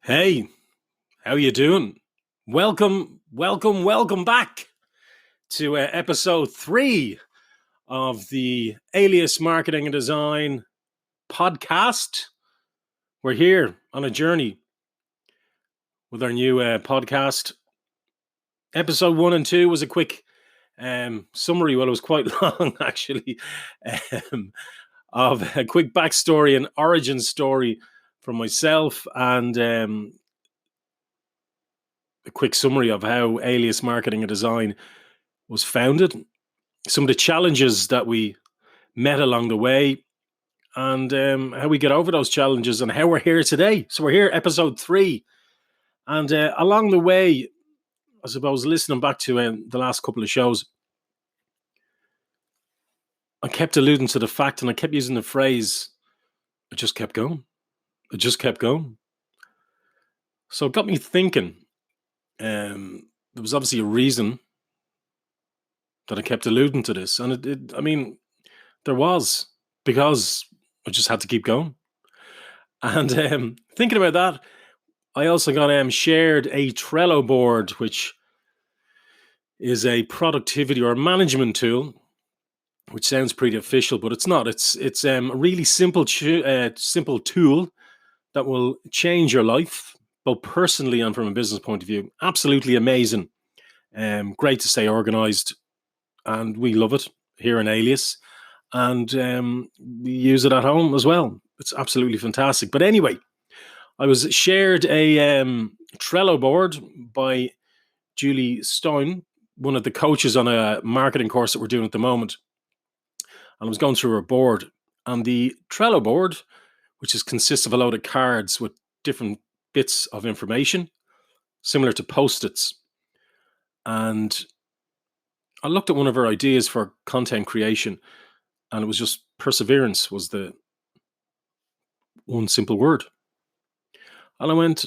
Hey, how you doing? Welcome back to episode 3 of the Alias Marketing and Design podcast. We're here on a journey with our new podcast. Episode 1 and 2 was a quick summary. Well, it was quite long, actually, of a quick backstory and origin story from myself and a quick summary of how Alias Marketing and Design was founded, some of the challenges that we met along the way, and how we get over those challenges and how we're here today. So we're here, episode 3. And along the way, I suppose, listening back to the last couple of shows, I kept alluding to the fact and I kept using the phrase, it just kept going. It just kept going. So it got me thinking. There was obviously a reason that I kept alluding to this. And there was, because I just had to keep going. And thinking about that, I also got shared a Trello board, which is a productivity or management tool, which sounds pretty official, but it's not. It's a really simple tool that will change your life, both personally and from a business point of view. Absolutely amazing. Great to stay organized, and we love it here in Alias, and we use it at home as well. It's absolutely fantastic. But anyway, I was shared a Trello board by Julie Stein, one of the coaches on a marketing course that we're doing at the moment. And I was going through her board, and the Trello board, which consists of a load of cards with different bits of information, similar to Post-its. And I looked at one of her ideas for content creation, and it was just perseverance was the one simple word. And I went,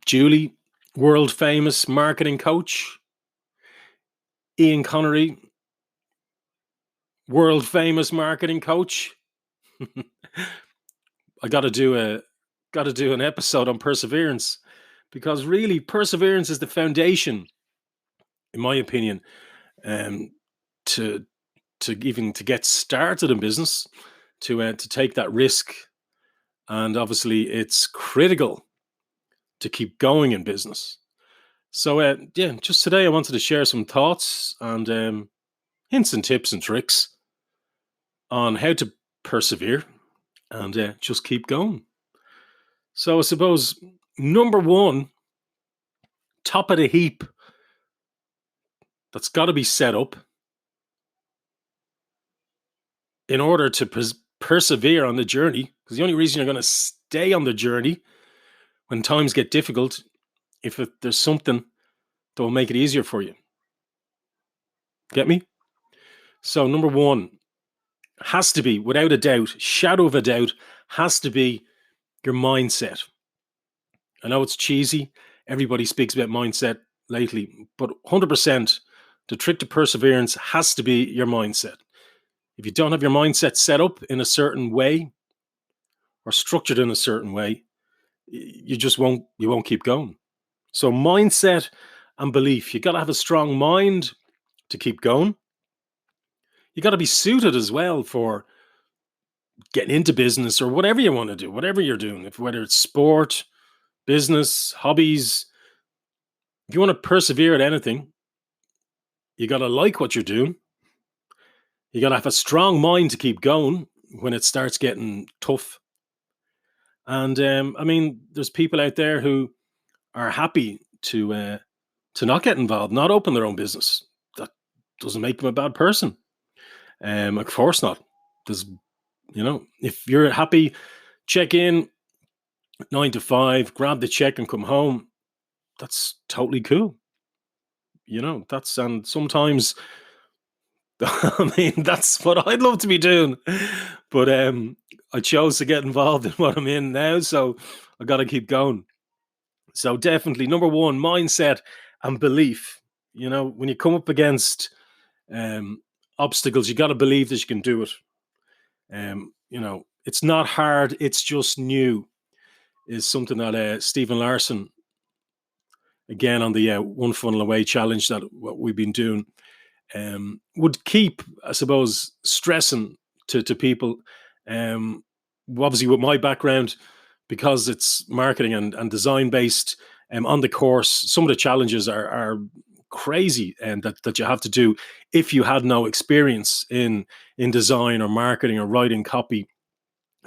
Julie, world famous marketing coach. Ian Connery, world famous marketing coach. I got to do an episode on perseverance, because really perseverance is the foundation, in my opinion, to get started in business, to take that risk, and obviously it's critical to keep going in business. So just today I wanted to share some thoughts and hints and tips and tricks on how to persevere and just keep going. So I suppose number 1, top of the heap, that's got to be set up in order to persevere on the journey, because the only reason you're going to stay on the journey when times get difficult, if there's something that will make it easier for you. Get me? So number 1 has to be, without a doubt, shadow of a doubt, has to be your mindset. I know it's cheesy. Everybody speaks about mindset lately, but 100%, the trick to perseverance has to be your mindset. If you don't have your mindset set up in a certain way or structured in a certain way, you won't keep going. So mindset and belief, you got to have a strong mind to keep going. You got to be suited as well for getting into business or whatever you want to do, whatever you're doing, whether it's sport, business, hobbies. If you want to persevere at anything, you got to like what you're doing. You got to have a strong mind to keep going when it starts getting tough. And there's people out there who are happy to not get involved, not open their own business. That doesn't make them a bad person. Of course not. There's, if you're happy, check in 9 to 5, grab the check and come home. That's totally cool. And sometimes, that's what I'd love to be doing. But I chose to get involved in what I'm in now, so I got to keep going. So definitely, number 1, mindset and belief. When you come up against obstacles, you got to believe that you can do it. It's not hard. It's just new. is something that Stephen Larson, again on the One Funnel Away challenge that what we've been doing, would keep, I suppose, stressing to people. Obviously, with my background, because it's marketing and design based, on the course, some of the challenges are crazy, and that you have to do if you had no experience in design or marketing or writing copy.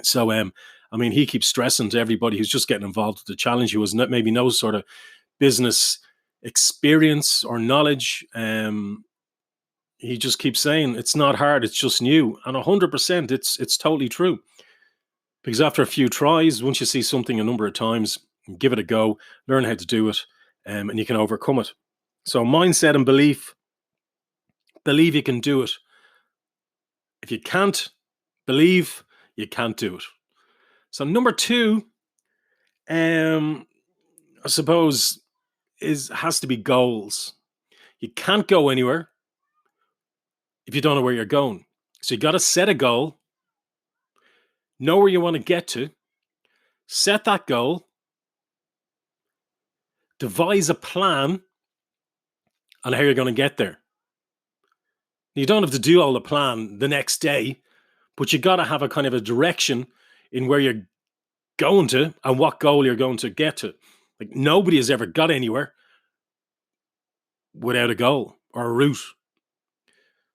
So, I mean, he keeps stressing to everybody who's just getting involved with the challenge, who has maybe no sort of business experience or knowledge. He just keeps saying it's not hard, it's just new, and 100%, it's totally true. Because after a few tries, once you see something a number of times, give it a go, learn how to do it, and you can overcome it. So mindset and belief you can do it. If you can't believe, you can't do it. So number 2, I suppose, has to be goals. You can't go anywhere if you don't know where you're going. So you got to set a goal, know where you want to get to, set that goal, devise a plan on how you're going to get there. You don't have to do all the plan the next day, but you got to have a kind of a direction in where you're going to and what goal you're going to get to. Like, nobody has ever got anywhere without a goal or a route.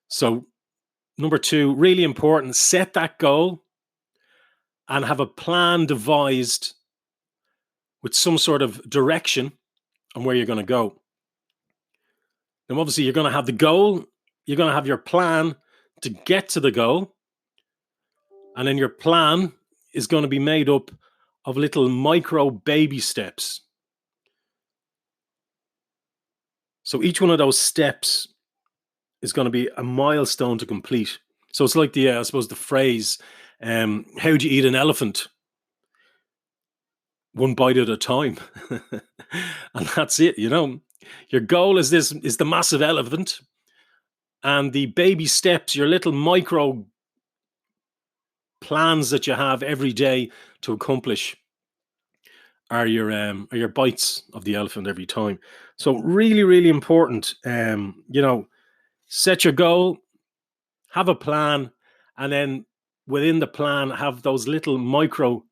So number 2, really important, set that goal and have a plan devised with some sort of direction on where you're going to go. Now, obviously, you're going to have the goal, you're going to have your plan to get to the goal, and then your plan is going to be made up of little micro baby steps. So each one of those steps is going to be a milestone to complete. So it's like I suppose the phrase, how do you eat an elephant? One bite at a time. And that's it, Your goal is the massive elephant, and the baby steps, your little micro plans that you have every day to accomplish, are your bites of the elephant every time. So really, really important. Set your goal, have a plan, and then within the plan, have those little micro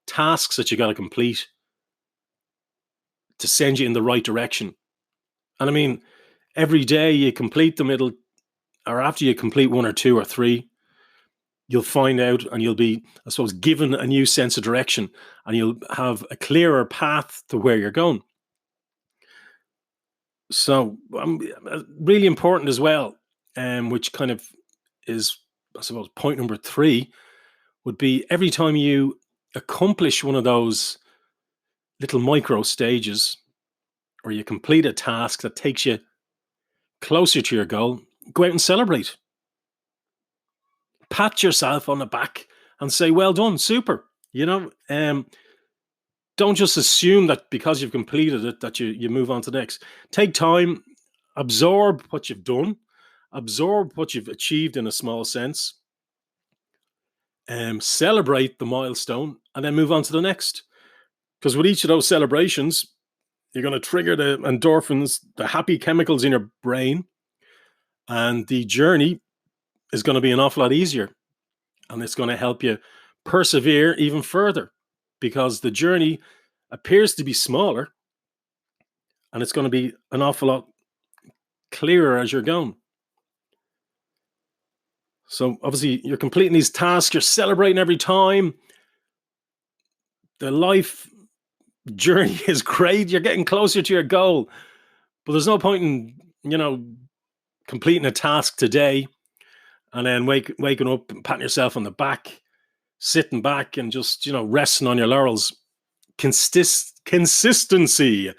tasks that you got to complete to send you in the right direction. And I mean, every day you complete them, or after you complete 1 or 2 or 3, you'll find out, and you'll be, I suppose, given a new sense of direction, and you'll have a clearer path to where you're going. So really important as well, which kind of is, I suppose, point number 3 would be, every time you accomplish one of those little micro stages, or you complete a task that takes you closer to your goal, go out and celebrate. Pat yourself on the back and say, well done, super. Don't just assume that because you've completed it that you move on to the next. Take time, absorb what you've done, absorb what you've achieved in a small sense, celebrate the milestone, and then move on to the next. Because with each of those celebrations, you're going to trigger the endorphins, the happy chemicals in your brain, and the journey is going to be an awful lot easier. And it's going to help you persevere even further, because the journey appears to be smaller, and it's going to be an awful lot clearer as you're going. So obviously you're completing these tasks, you're celebrating every time. The life journey is great. You're getting closer to your goal, but there's no point in, completing a task today and then waking up and patting yourself on the back, sitting back and just, resting on your laurels. Consistency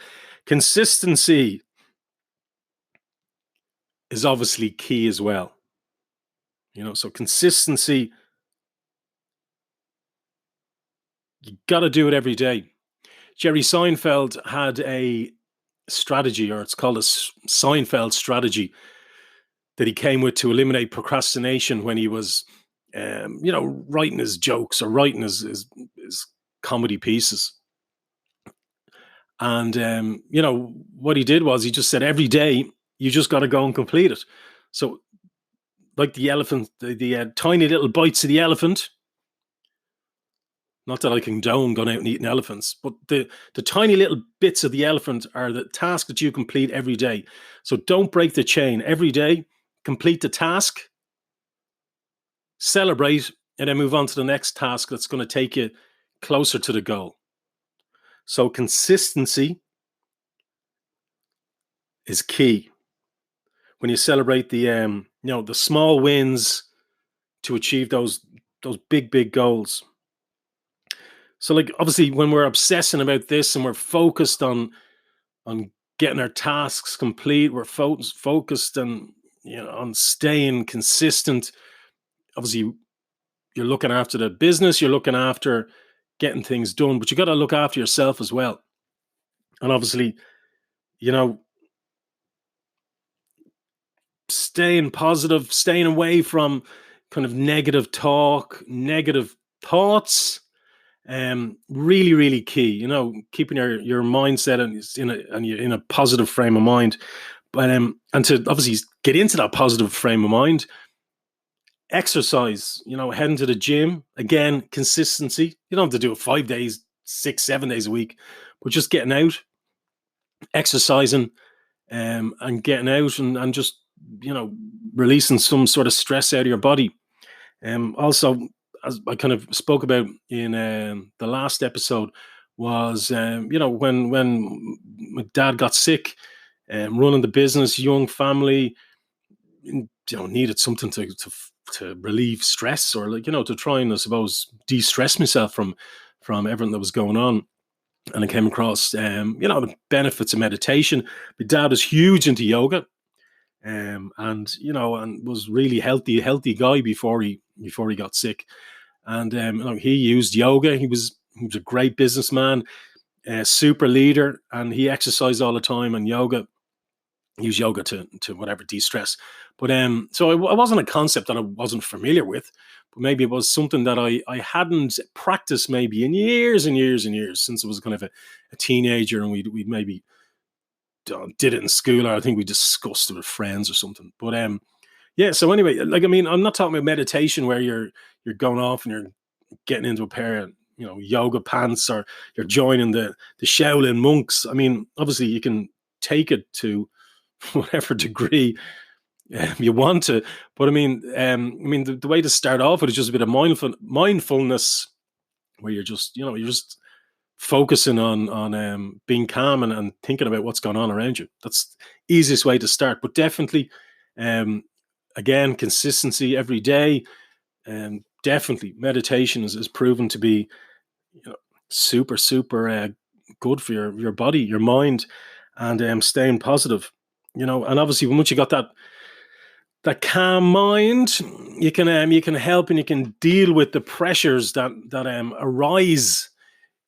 is obviously key as well. So consistency, you got to do it every day. Jerry Seinfeld had a strategy, or it's called a Seinfeld strategy, that he came with to eliminate procrastination when he was, writing his jokes or writing his comedy pieces. And what he did was he just said every day you just got to go and complete it. So like the elephant, the tiny little bites of the elephant. Not that I condone going out and eating elephants, but the tiny little bits of the elephant are the task that you complete every day. So don't break the chain. Every day, complete the task, celebrate, and then move on to the next task that's going to take you closer to the goal. So consistency is key when you celebrate the small wins to achieve those big goals. So like obviously when we're obsessing about this and we're focused on getting our tasks complete, we're focused on staying consistent. Obviously you're looking after the business, you're looking after getting things done, but you got to look after yourself as well. And obviously, staying positive, staying away from kind of negative talk, negative thoughts, really, really key. Keeping your mindset in a positive frame of mind, but and to obviously get into that positive frame of mind, exercise. Heading to the gym again, consistency. You don't have to do it 5 days, 6, 7 days a week, but just getting out, exercising, and getting out and just releasing some sort of stress out of your body. Also, as I kind of spoke about in the last episode, was when my dad got sick, running the business, young family, needed something to relieve stress, or to try and, I suppose, de-stress myself from everything that was going on. And I came across the benefits of meditation. My dad was huge into yoga. And was really healthy guy before he got sick, and he used yoga. He was a great businessman, a super leader, and he exercised all the time. And use yoga to whatever de-stress. But so it wasn't a concept that I wasn't familiar with, but maybe it was something that I hadn't practiced maybe in years and years and years, since I was kind of a teenager, and we'd maybe did it in school, or I think we discussed it with friends or something. But yeah. So anyway, I'm not talking about meditation where you're going off and you're getting into a pair of yoga pants, or you're joining the Shaolin monks. Obviously you can take it to whatever degree you want to, but the way to start off with is just a bit of mindfulness, where you're just focusing on being calm and thinking about what's going on around you. That's the easiest way to start. But definitely, again, consistency every day. Definitely, meditation is proven to be super good for your body, your mind, and staying positive. And obviously, once you got that calm mind, you can help and you can deal with the pressures that arise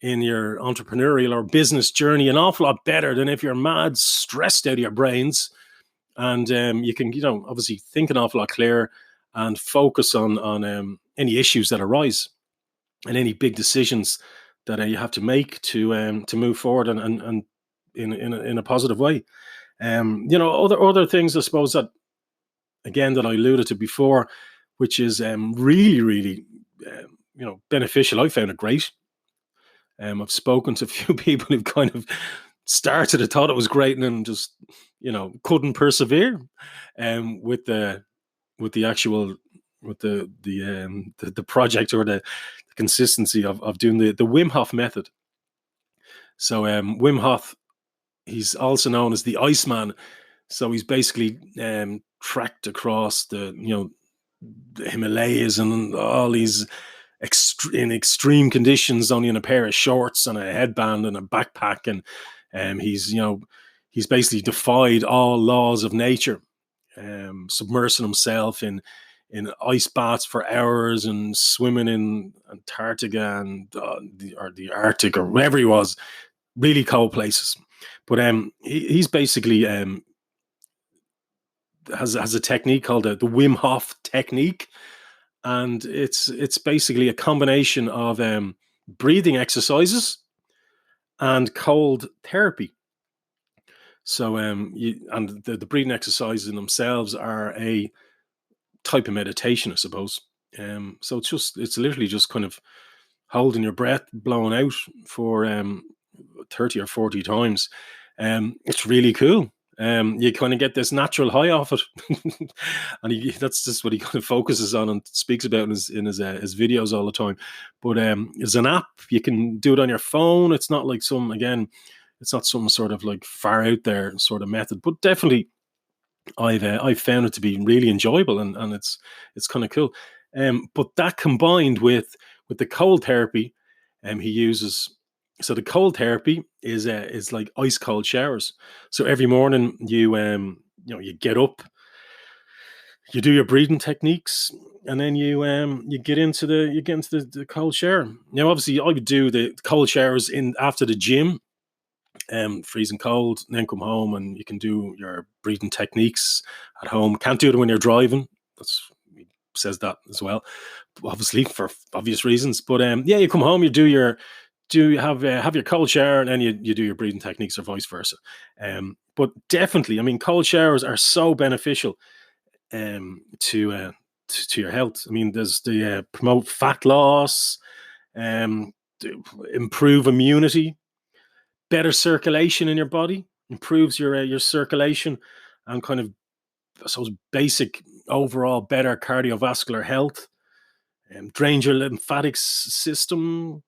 in your entrepreneurial or business journey an awful lot better than if you're mad stressed out of your brains. And you can obviously think an awful lot clearer and focus on any issues that arise and any big decisions that you have to make to move forward and in a positive way. Other things, I suppose, that again that I alluded to before, which is really beneficial. I found it great. I've spoken to a few people who've kind of started it, thought it was great, and then just couldn't persevere with the actual with the project, or the consistency of doing the Wim Hof method. So Wim Hof, he's also known as the Iceman. So he's basically tracked across the Himalayas and all these in extreme conditions, only in a pair of shorts and a headband and a backpack, and he's basically defied all laws of nature, submersing himself in ice baths for hours and swimming in Antarctica and the Arctic, or wherever he was, really cold places. But he's basically has a technique called the Wim Hof technique, and it's basically a combination of breathing exercises and cold therapy. So the breathing exercises in themselves are a type of meditation, I suppose. So it's literally just kind of holding your breath, blowing out for 30 or 40 times. It's really cool. You kind of get this natural high off it, and that's just what he kind of focuses on and speaks about in his videos all the time. But it's an app. You can do it on your phone. It's not like it's not some sort of like far out there sort of method, but definitely I've found it to be really enjoyable, and it's kind of cool. But that combined with the cold therapy, he uses. So the cold therapy is like ice cold showers. So every morning you get up, you do your breathing techniques, and then you get into the cold shower. Now, obviously, I would do the cold showers in after the gym, freezing cold, and then come home and you can do your breathing techniques at home. Can't do it when you're driving. That's he says that as well, obviously for obvious reasons. But yeah, you come home, you have your cold shower, and then you do your breathing techniques, or vice versa. But definitely, I mean, cold showers are so beneficial to your health. I mean, there's the promote fat loss, improve immunity, better circulation in your body, improves your circulation, and kind of, I suppose, basic overall better cardiovascular health, drains your lymphatic system,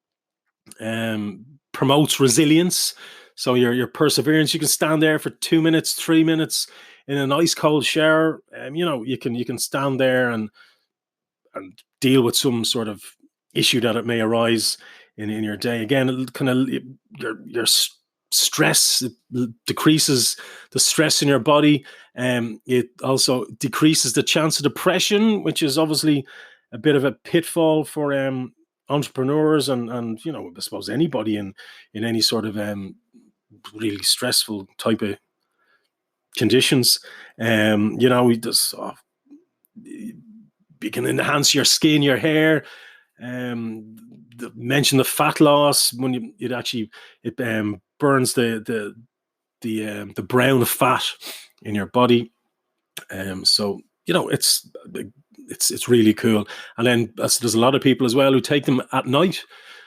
promotes resilience. So your perseverance, you can stand there for 2 minutes, 3 minutes in an ice cold shower. You can stand there and deal with some sort of issue that it may arise in your day. Again, it kind of your stress, it decreases the stress in your body. It also decreases the chance of depression, which is obviously a bit of a pitfall for entrepreneurs and I suppose anybody in any sort of really stressful type of conditions. We just you can enhance your skin, your hair. Mention the fat loss when it burns the brown fat in your body. So it's really cool. And then there's a lot of people as well who take them at night,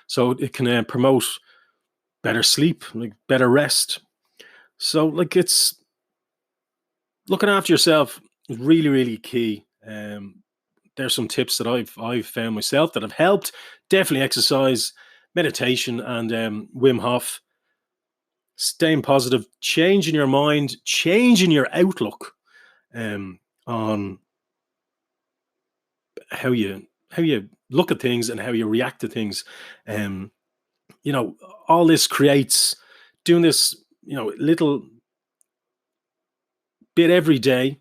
so it can promote better sleep, like better rest. So like it's looking after yourself is really, really key. There's some tips that I've found myself that have helped. Definitely exercise, meditation, and Wim Hof. Staying positive, changing your mind, changing your outlook on how you look at things and how you react to things. All this creates doing this, little bit every day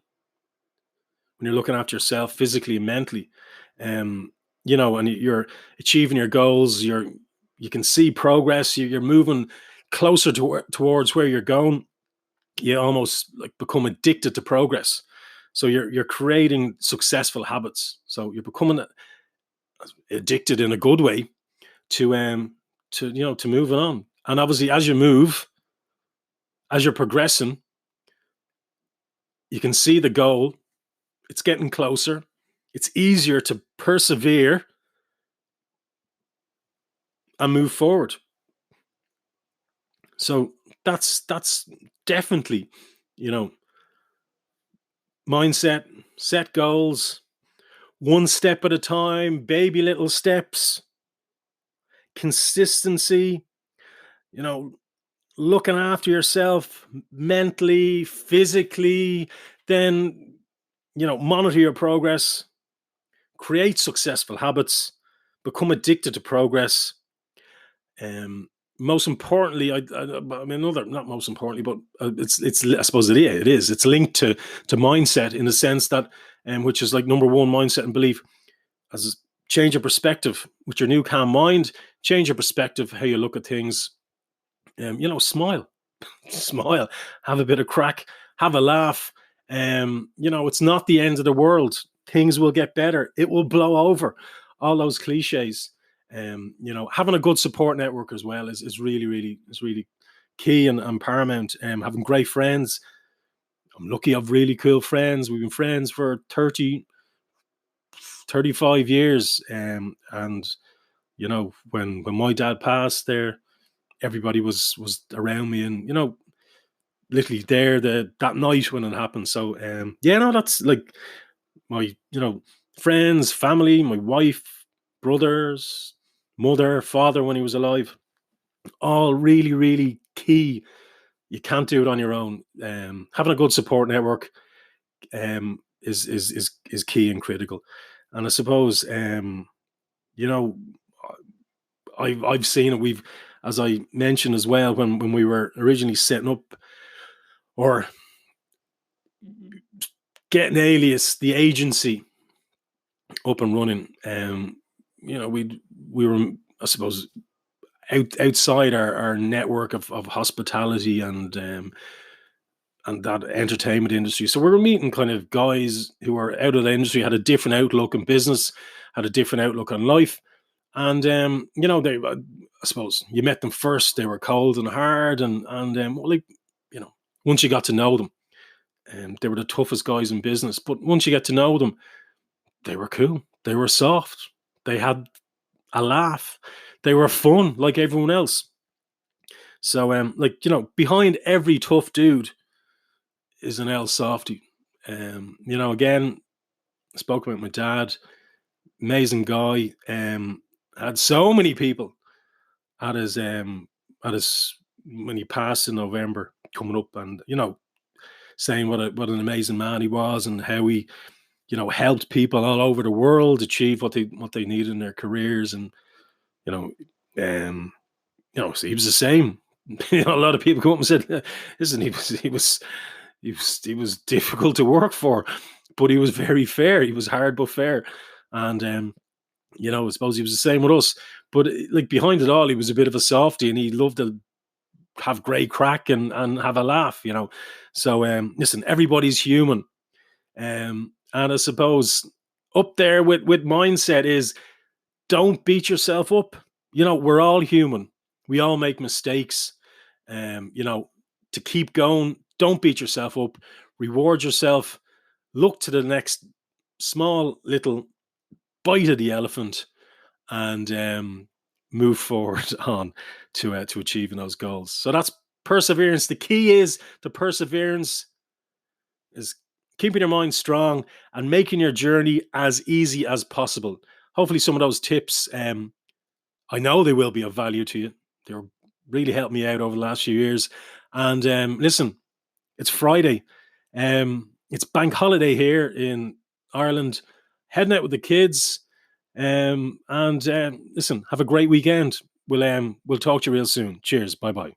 when you're looking after yourself physically and mentally. And you're achieving your goals. You can see progress. You're moving closer towards where you're going. You almost like become addicted to progress. So you're creating successful habits. So you're becoming addicted in a good way to moving on. And obviously, as you're progressing, you can see the goal. It's getting closer. It's easier to persevere and move forward. So that's definitely, mindset, set goals, one step at a time, baby little steps, consistency, looking after yourself mentally, physically, then, monitor your progress, create successful habits, become addicted to progress. Most importantly, I mean, not most importantly, but it's I suppose it is. It's linked to mindset in the sense that, which is like number one, mindset and belief. As change your perspective with your new calm mind. Change your perspective, how you look at things. Smile, smile, have a bit of crack, have a laugh. It's not the end of the world. Things will get better. It will blow over. All those cliches. Having a good support network as well is really key and paramount. Having great friends. I'm lucky I've really cool friends. We've been friends for 35 years. And when my dad passed there, everybody was around me, and literally there that night when it happened. So that's like my friends, family, my wife, brothers, mother, father when he was alive, all really key. You can't do it on your own. Having a good support network is key and critical. And I suppose you know I've seen it. We've, as I mentioned as well, when we were originally setting up or getting Alias, the agency, up and running, we were, I suppose, outside our network of hospitality and that entertainment industry. So we were meeting kind of guys who were out of the industry, had a different outlook in business, had a different outlook on life. And they, I suppose, you met them first. They were cold and hard, and once you got to know them, they were the toughest guys in business. But once you get to know them, they were cool. They were soft. They had a laugh. They were fun like everyone else. So, behind every tough dude is an L softy. Again, I spoke about my dad, amazing guy. Had so many people at his when he passed in November coming up, and saying what an amazing man he was, and how he helped people all over the world achieve what they needed in their careers. And so he was the same. A lot of people come up and said, listen, he was difficult to work for, but he was very fair. He was hard but fair. And I suppose he was the same with us. But like behind it all, he was a bit of a softie, and he loved to have great crack and have a laugh, So listen, everybody's human. And I suppose up there with mindset is, don't beat yourself up. We're all human. We all make mistakes. To keep going, don't beat yourself up. Reward yourself. Look to the next small little bite of the elephant, and move forward on to achieving those goals. So that's perseverance. The key is the perseverance is keeping your mind strong and making your journey as easy as possible. Hopefully some of those tips, I know they will be of value to you. They're really helped me out over the last few years. And listen, it's Friday. It's bank holiday here in Ireland. Heading out with the kids. And listen, have a great weekend. We'll talk to you real soon. Cheers. Bye bye.